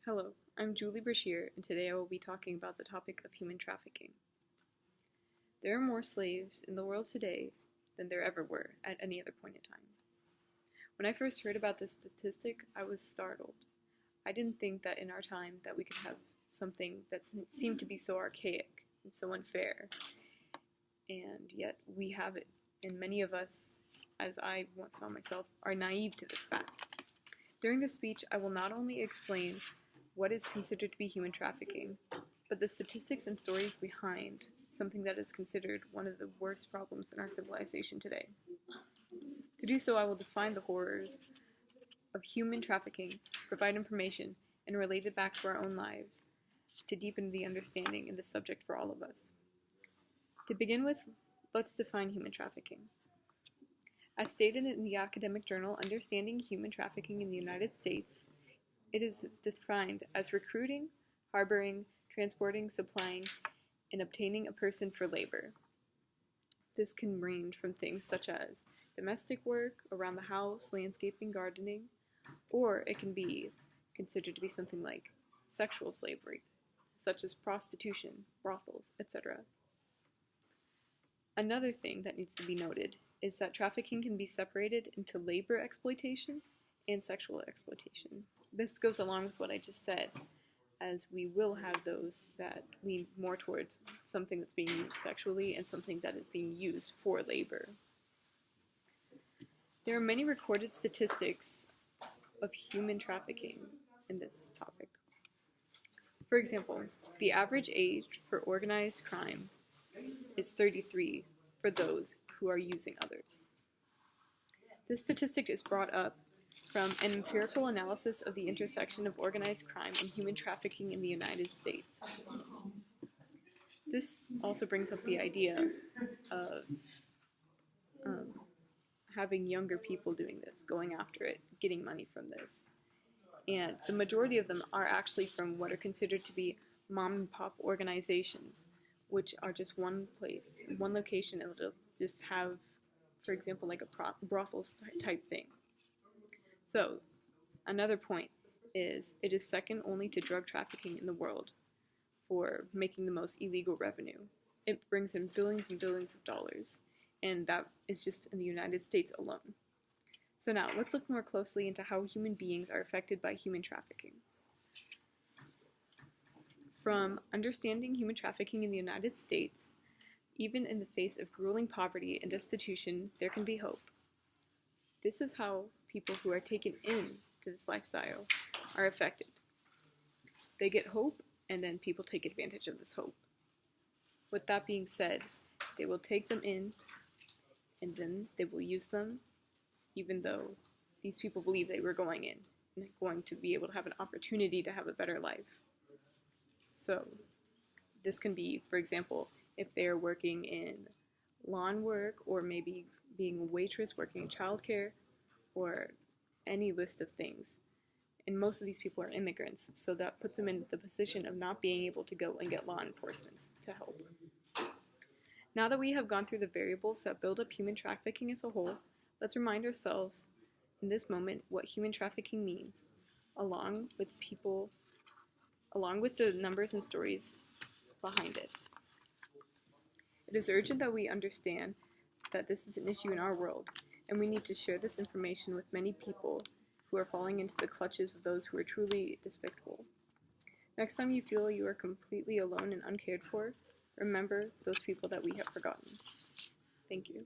Hello, I'm Julie Brashear, and today I will be talking about the topic of human trafficking. There are more slaves in the world today than there ever were at any other point in time. When I first heard about this statistic, I was startled. I didn't think that in our time that we could have something that seemed to be so archaic and so unfair, and yet we have it. And many of us, as I once saw myself, are naive to this fact. During this speech, I will not only explain what is considered to be human trafficking, but the statistics and stories behind something that is considered one of the worst problems in our civilization today. To do so, I will define the horrors of human trafficking, provide information, and relate it back to our own lives to deepen the understanding in this subject for all of us. To begin with, let's define human trafficking. As stated in the academic journal Understanding Human Trafficking in the United States, it is defined as recruiting, harboring, transporting, supplying, and obtaining a person for labor. This can range from things such as domestic work, around the house, landscaping, gardening, or it can be considered to be something like sexual slavery, such as prostitution, brothels, etc. Another thing that needs to be noted is that trafficking can be separated into labor exploitation and sexual exploitation. This goes along with what I just said, as we will have those that lean more towards something that's being used sexually and something that is being used for labor. There are many recorded statistics of human trafficking in this topic. For example, the average age for organized crime is 33 for those who are using others. This statistic is brought up from an empirical analysis of the intersection of organized crime and human trafficking in the United States. This also brings up the idea of having younger people doing this, going after it, getting money from this. And the majority of them are actually from what are considered to be mom and pop organizations, which are just one place, one location, and it'll just have, for example, like a brothel type thing. So, another point is it is second only to drug trafficking in the world for making the most illegal revenue. It brings in billions and billions of dollars, and that is just in the United States alone. So now, let's look more closely into how human beings are affected by human trafficking. From understanding human trafficking in the United States, even in the face of grueling poverty and destitution, there can be hope. This is how people who are taken in to this lifestyle are affected. They get hope, and then people take advantage of this hope. With that being said, they will take them in, and then they will use them, even though these people believe they were going in and going to be able to have an opportunity to have a better life. So, this can be, for example, if they are working in lawn work, or maybe being a waitress, working in childcare, or any list of things. And most of these people are immigrants, so that puts them in the position of not being able to go and get law enforcement to help. Now that we have gone through the variables that build up human trafficking as a whole, let's remind ourselves in this moment what human trafficking means, along with the numbers and stories behind it. It is urgent that we understand that this is an issue in our world, and we need to share this information with many people who are falling into the clutches of those who are truly despicable. Next time you feel you are completely alone and uncared for, remember those people that we have forgotten. Thank you.